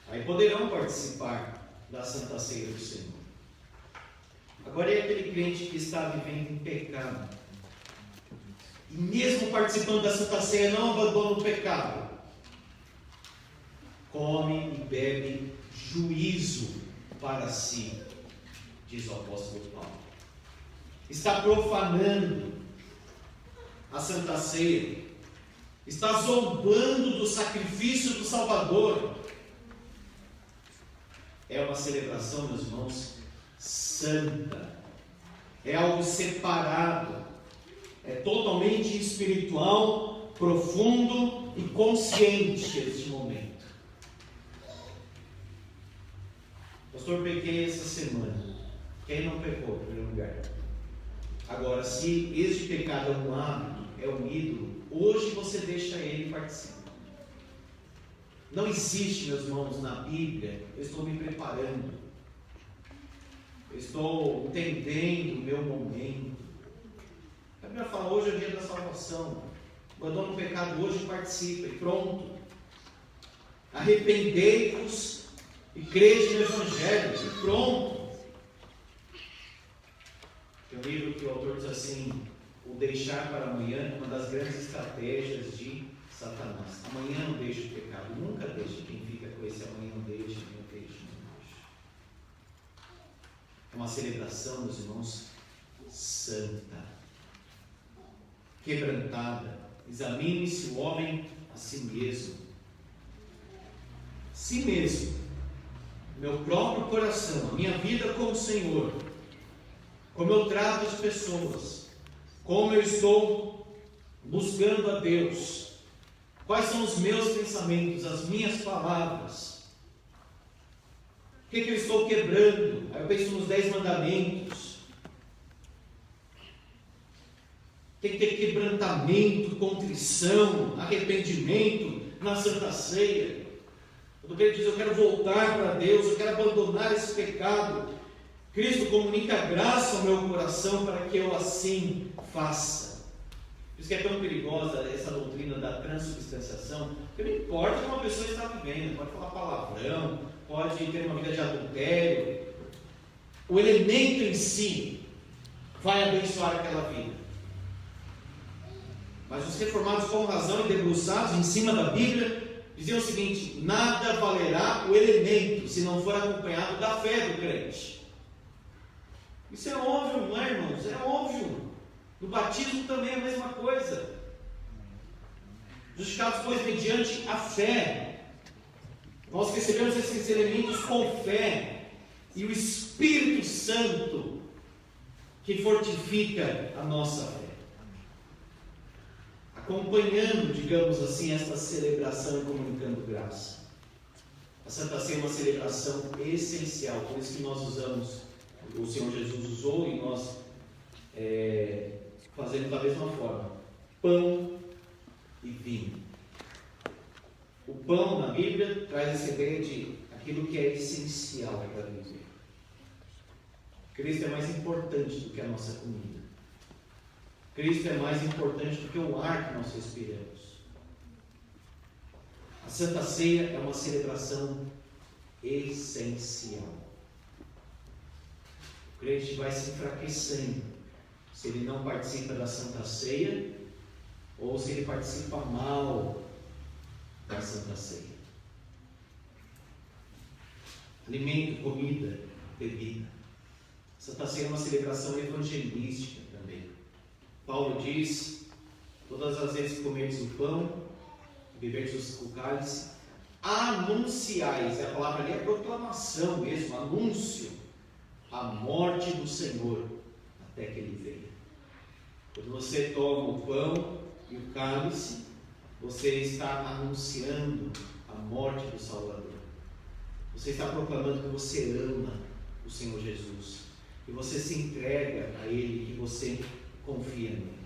Speaker 7: Aí poderão participar da Santa Ceia do Senhor. Agora é aquele crente que está vivendo em pecado. E mesmo participando da Santa Ceia, não abandona o pecado. Come e bebe juízo para si, diz o apóstolo Paulo. Está profanando a Santa Ceia. Está zombando do sacrifício do Salvador. É uma celebração, meus irmãos, santa. É algo separado. É totalmente espiritual, profundo e consciente este momento. Pastor, pequei essa semana. Quem não pecou, em primeiro lugar? Agora, se este pecado é um hábito, é um ídolo, hoje você deixa ele participar. Não existe, meus irmãos, na Bíblia, eu estou me preparando, eu estou entendendo o meu momento. A Bíblia fala, hoje é o dia da salvação. Abandona o pecado hoje e participa, e pronto. Arrependei-vos e crede no Evangelho, e pronto. Tem um livro que o autor diz assim: o deixar para amanhã é uma das grandes estratégias de Satanás. Amanhã não deixa o pecado, nunca deixa. Quem fica com esse amanhã não deixa, não deixa. É uma celebração, meus irmãos, santa, quebrantada. Examine-se o homem a si mesmo. Si mesmo. Meu próprio coração, a minha vida com o Senhor, como eu trato as pessoas, como eu estou buscando a Deus, quais são os meus pensamentos, as minhas palavras, o que eu estou quebrando. Aí eu penso nos 10 mandamentos. Tem que ter quebrantamento, contrição, arrependimento na Santa Ceia. Quando o crente diz, eu quero voltar para Deus, eu quero abandonar esse pecado, Cristo comunica graça ao meu coração para que eu assim faça. Por isso que é tão perigosa essa doutrina da transubstanciação, porque não importa como uma pessoa está vivendo, pode falar palavrão, pode ter uma vida de adultério, o elemento em si vai abençoar aquela vida. Mas os reformados, com razão e debruçados em cima da Bíblia, diziam o seguinte: nada valerá o elemento se não for acompanhado da fé do crente. Isso é óbvio, não é, irmãos? É óbvio. No batismo também é a mesma coisa. Justificados, pois, mediante a fé. Nós recebemos esses elementos com fé. E o Espírito Santo que fortifica a nossa fé. Acompanhando, digamos assim, esta celebração e comunicando graça. A Santa Ceia é uma celebração essencial, por isso que nós usamos, o Senhor Jesus usou e nós fazemos da mesma forma: pão e vinho. O pão na Bíblia traz essa ideia de aquilo que é essencial para viver. Cristo é mais importante do que a nossa comida. Cristo é mais importante do que o ar que nós respiramos. A Santa Ceia é uma celebração essencial. O crente vai se enfraquecendo se ele não participa da Santa Ceia ou se ele participa mal da Santa Ceia. Alimento, comida, bebida. A Santa Ceia é uma celebração evangelística também. Paulo diz: todas as vezes que comerdes o pão e beberdes o cálice, anunciais, a palavra ali é proclamação mesmo, anúncio, a morte do Senhor até que Ele venha. Quando você toma o pão e o cálice, você está anunciando a morte do Salvador. Você está proclamando que você ama o Senhor Jesus, que você se entrega a Ele, que você confia nele.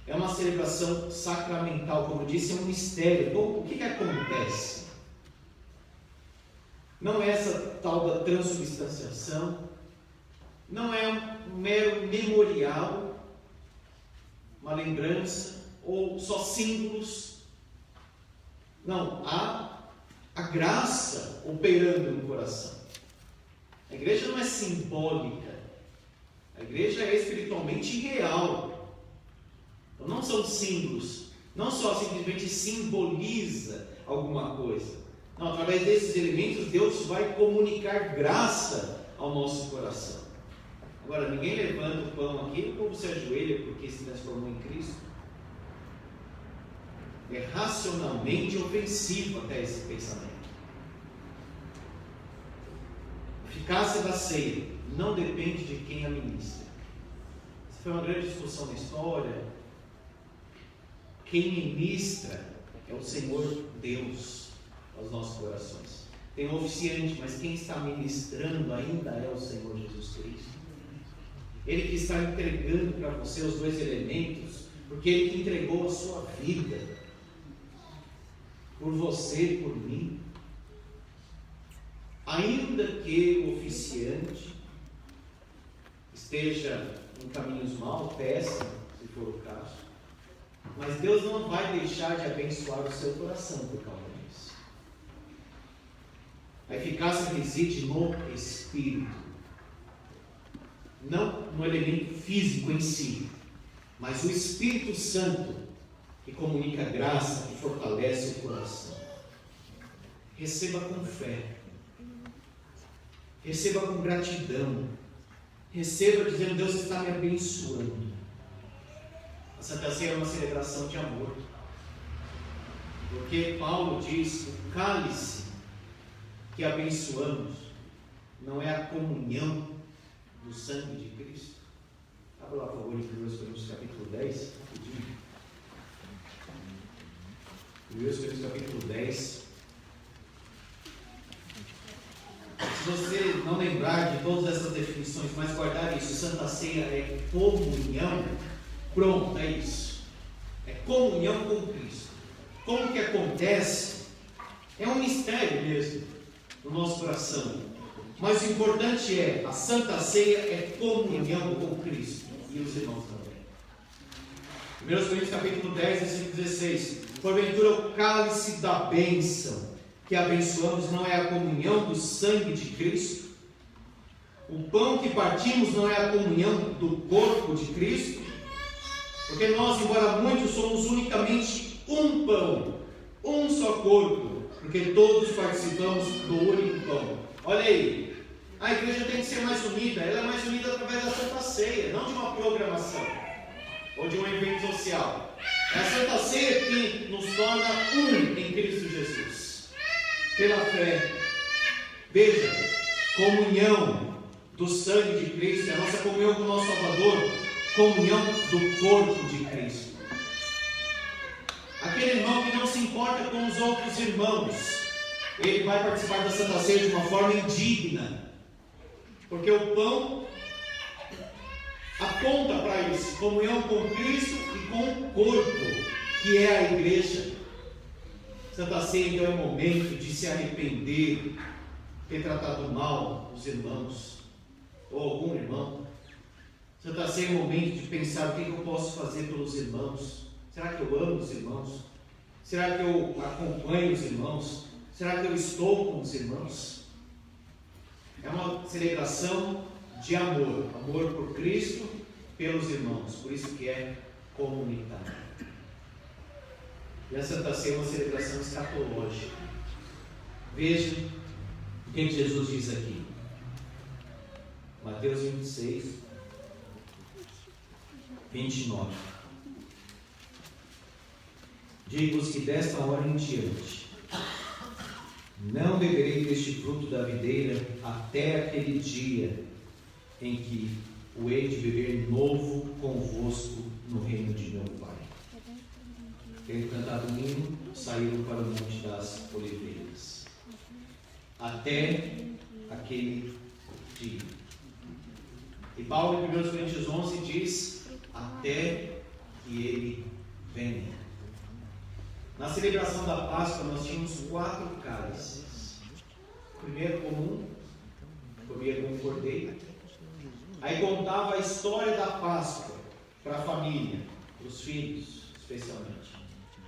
Speaker 7: É uma celebração sacramental, como eu disse, é um mistério. Bom, o que acontece? Não é essa tal da transubstanciação, não é um mero memorial, uma lembrança ou só símbolos. Não, há a graça operando no coração. A igreja não é simbólica, a igreja é espiritualmente real. Então não são símbolos, não só simplesmente simboliza alguma coisa. Não, através desses elementos Deus vai comunicar graça ao nosso coração. Agora, ninguém levanta o pão aqui e o povo se ajoelha porque se transformou em Cristo. É racionalmente ofensivo até esse pensamento. A eficácia da ceia não depende de quem a ministra. Essa foi uma grande discussão na história. Quem ministra é o Senhor Deus aos nossos corações. Tem um oficiante, mas quem está ministrando ainda é o Senhor Jesus Cristo. Ele que está entregando para você os dois elementos, porque Ele que entregou a sua vida por você e por mim. Ainda que o oficiante esteja em caminhos maus, péssimo, se for o caso, mas Deus não vai deixar de abençoar o seu coração por causa disso. A eficácia reside no Espírito, não no elemento físico em si, mas o Espírito Santo que comunica graça, que fortalece o coração. Receba com fé, receba com gratidão, receba dizendo: Deus está me abençoando. A Santa Ceia é uma celebração de amor, porque Paulo diz: o cálice que abençoamos não é a comunhão do sangue de Cristo. Abra lá, por favor, em 1 Coríntios capítulo 10, rapidinho. 1 Coríntios capítulo 10. Se você não lembrar de todas essas definições, mas guardar isso: Santa Ceia é comunhão. Pronto, é isso. É comunhão com Cristo. Como que acontece? É um mistério mesmo no nosso coração. Mas o importante é, a Santa Ceia é comunhão com Cristo e os irmãos também. 1 Coríntios capítulo 10, versículo 16. Porventura o cálice da bênção que abençoamos não é a comunhão do sangue de Cristo? O pão que partimos não é a comunhão do corpo de Cristo? Porque nós, embora muitos, somos unicamente um pão, um só corpo, porque todos participamos do único pão. Olha aí, a igreja tem que ser mais unida. Ela é mais unida através da Santa Ceia, não de uma programação ou de um evento social. É a Santa Ceia que nos torna um em Cristo Jesus, pela fé. Veja, comunhão do sangue de Cristo, a nossa comunhão com o nosso Salvador, comunhão do corpo de Cristo. Aquele irmão que não se importa com os outros irmãos, ele vai participar da Santa Ceia de uma forma indigna, porque o pão aponta para isso, comunhão com Cristo e com o corpo, que é a igreja. Santa Ceia então é o momento de se arrepender, ter tratado mal os irmãos, ou algum irmão. Santa Ceia é o momento de pensar: o que eu posso fazer pelos irmãos? Será que eu amo os irmãos? Será que eu acompanho os irmãos? Será que eu estou com os irmãos? É uma celebração de amor, amor por Cristo, pelos irmãos, por isso que é comunitário. E a Santa Ceia é uma celebração escatológica. Veja o que Jesus diz aqui. Mateus 26, 29. Digo-vos que desta hora em diante não beberei deste fruto da videira até aquele dia em que o hei de beber novo convosco no reino de meu Pai. Tendo cantado um hino, saíram para o Monte das Oliveiras. Até aquele dia. E Paulo, em 1 Coríntios 11, diz: até que ele venha. Na celebração da Páscoa, nós tínhamos 4 cálices. O primeiro comum, comia com um cordeiro. Aí contava a história da Páscoa para a família. para os filhos, especialmente.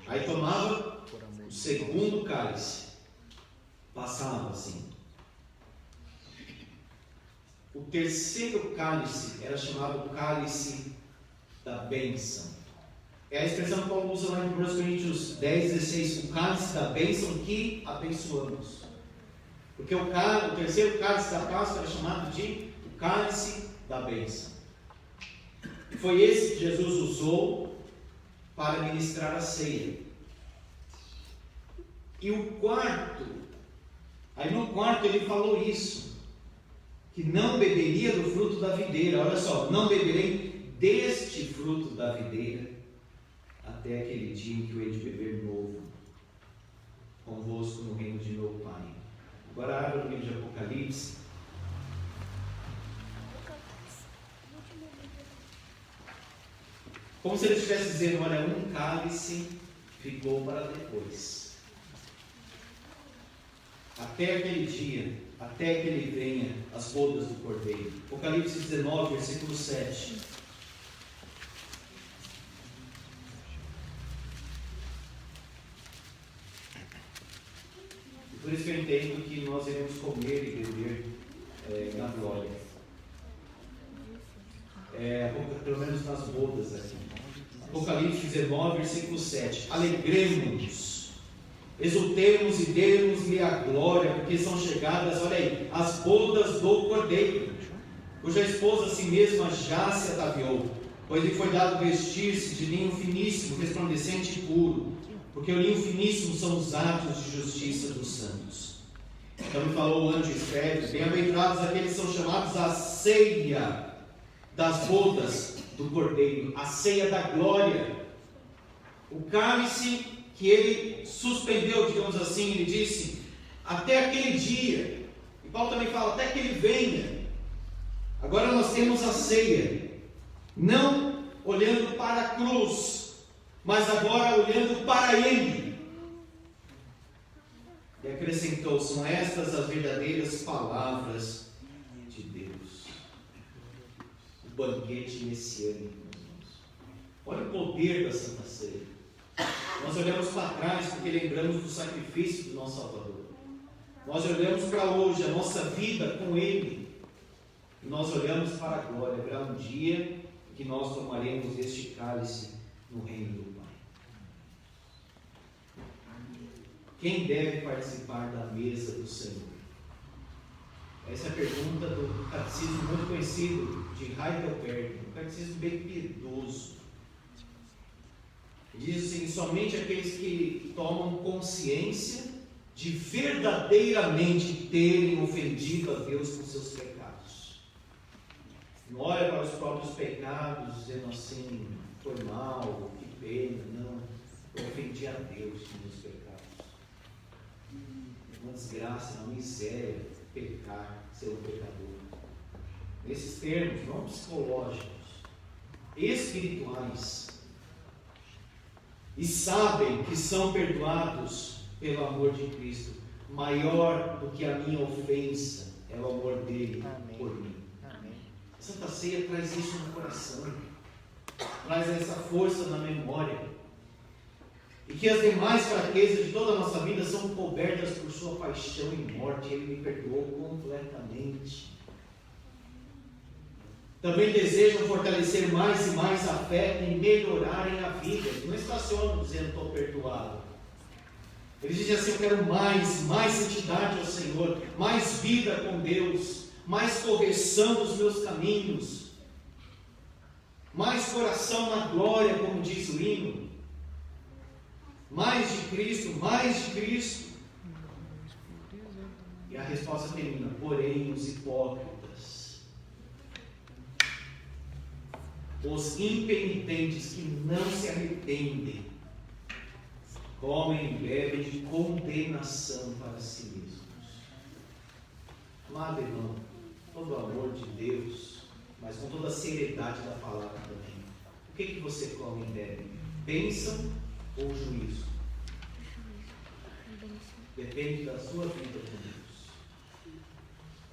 Speaker 7: Aí tomava o segundo cálice, passava assim. O terceiro cálice era chamado cálice da bênção. É a expressão que Paulo usa lá em 1 Coríntios 10, 16, o cálice da bênção que abençoamos. Porque o terceiro cálice da Páscoa era chamado de o cálice da bênção. E foi esse que Jesus usou para ministrar a ceia. E o quarto, aí no quarto ele falou isso, que não beberia do fruto da videira. Olha só, não beberei deste fruto da videira até aquele dia em que eu hei de beber novo convosco no reino de meu Pai. Agora abra o livro de Apocalipse. Como se ele estivesse dizendo, olha, um cálice ficou para depois. Até aquele dia, até que ele venha as bodas do Cordeiro. Apocalipse 19, versículo 7. Por isso que eu entendo que nós iremos comer e beber na glória. Pelo menos nas bodas aqui. Apocalipse 19, versículo 7. Alegremos-nos, exultemos e demos-lhe a glória, porque são chegadas, olha aí, as bodas do Cordeiro, cuja esposa a si mesma já se ataviou, pois lhe foi dado vestir-se de linho finíssimo, resplandecente e puro, porque o linho finíssimo são os atos de justiça dos santos. Então me falou o anjo e escreve: bem-aventurados aqueles que são chamados à ceia das bodas do Cordeiro, a ceia da glória. O cálice que ele suspendeu, digamos assim, ele disse, até aquele dia. E Paulo também fala, até que ele venha. Agora nós temos a ceia, não olhando para a cruz, mas agora olhando para ele. E acrescentou, são estas as verdadeiras palavras de Deus. O banquete messiânico. Olha o poder da Santa Ceia. Nós olhamos para trás porque lembramos do sacrifício do nosso Salvador. Nós olhamos para hoje, a nossa vida com Ele. E nós olhamos para a glória, para um dia que nós tomaremos este cálice no reino do Pai. Quem deve participar da mesa do Senhor? Essa é a pergunta do catecismo muito conhecido de Heidelberg, um catecismo bem piedoso. Diz assim, somente aqueles que tomam consciência de verdadeiramente terem ofendido a Deus com seus pecados. Não olha para os próprios pecados dizendo assim, foi mal, que pena, não. Eu ofendi a Deus com meus pecados. É uma desgraça, uma miséria pecar, ser um pecador. Nesses termos, não psicológicos, espirituais. E sabem que são perdoados pelo amor de Cristo. Maior do que a minha ofensa é o amor dele por mim.
Speaker 2: Amém.
Speaker 7: A Santa Ceia traz isso no coração, traz essa força na memória, e que as demais fraquezas de toda a nossa vida são cobertas por sua paixão e morte. Ele me perdoou completamente. Também desejam fortalecer mais e mais a fé e melhorarem a vida. Eles não estacionam dizendo, estou perdoado. Eles dizem assim, eu quero mais santidade ao Senhor, mais vida com Deus, mais correção dos meus caminhos, mais coração na glória, como diz o hino. Mais de Cristo, mais de Cristo. E a resposta termina, porém os hipócritas, os impenitentes que não se arrependem, comem e bebem de condenação para si mesmos. Amado irmão, todo o amor de Deus, mas com toda a seriedade da palavra também. O que você come e bebe? Bênção ou juízo? Depende da sua vida com Deus.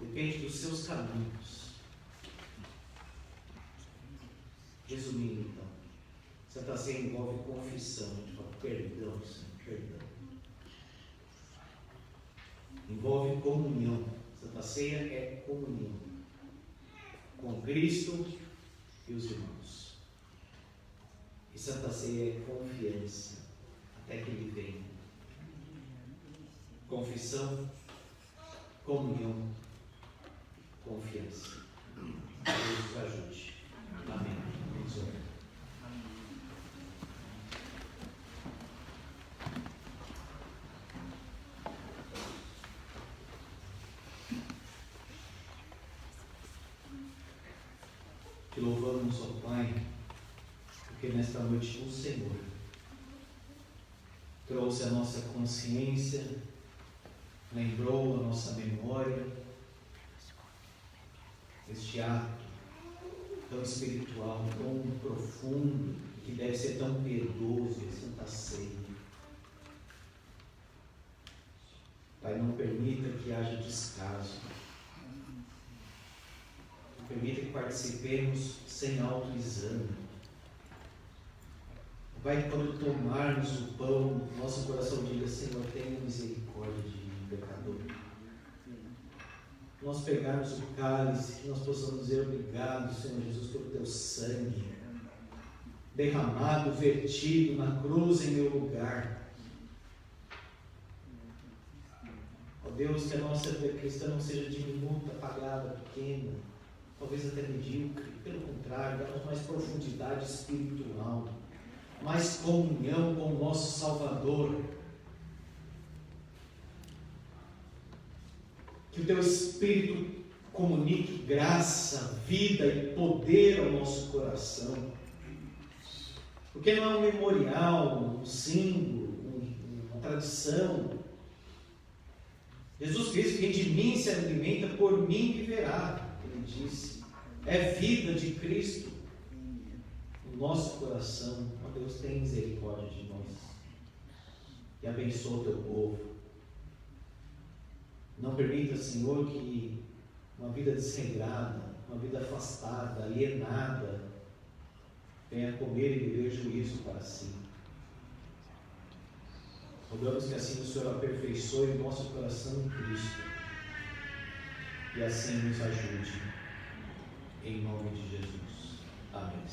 Speaker 7: Depende dos seus caminhos. Resumindo então, Santa Ceia envolve confissão. A gente fala, perdão, Senhor, perdão. Envolve comunhão. Santa Ceia é comunhão com Cristo e os irmãos. E Santa Ceia é confiança até que Ele venha. Confissão, comunhão, confiança. Deus nos ajude. Amém. Vamos orar. Te louvamos, ó Pai, porque nesta noite o Senhor trouxe a nossa consciência, lembrou a nossa memória este ato tão espiritual, tão profundo, que deve ser tão piedoso, a Santa Ceia. Pai, não permita que haja descaso. Não permita que participemos sem autoexame. Pai, quando tomarmos o pão, nosso coração diga, Senhor, tenha misericórdia de mim, pecador. Nós pegarmos o cálice, que nós possamos dizer obrigado, Senhor Jesus, pelo teu sangue derramado, vertido na cruz em meu lugar. Ó Deus, que a nossa vida cristã não seja diminuta, apagada, pequena, talvez até medíocre, pelo contrário, dá-nos mais profundidade espiritual, mais comunhão com o nosso Salvador. Que o teu Espírito comunique graça, vida e poder ao nosso coração. Porque não é um memorial, um símbolo, uma tradição. Jesus Cristo, quem de mim se alimenta, por mim viverá. Ele disse, é vida de Cristo no nosso coração. Ó Deus, tem misericórdia de nós e abençoa o teu povo. Não permita, Senhor, que uma vida desregrada, uma vida afastada, alienada, venha comer e viver juízo para si. Rogamos que assim o Senhor aperfeiçoe o nosso coração em Cristo e assim nos ajude. Em nome de Jesus. Amém.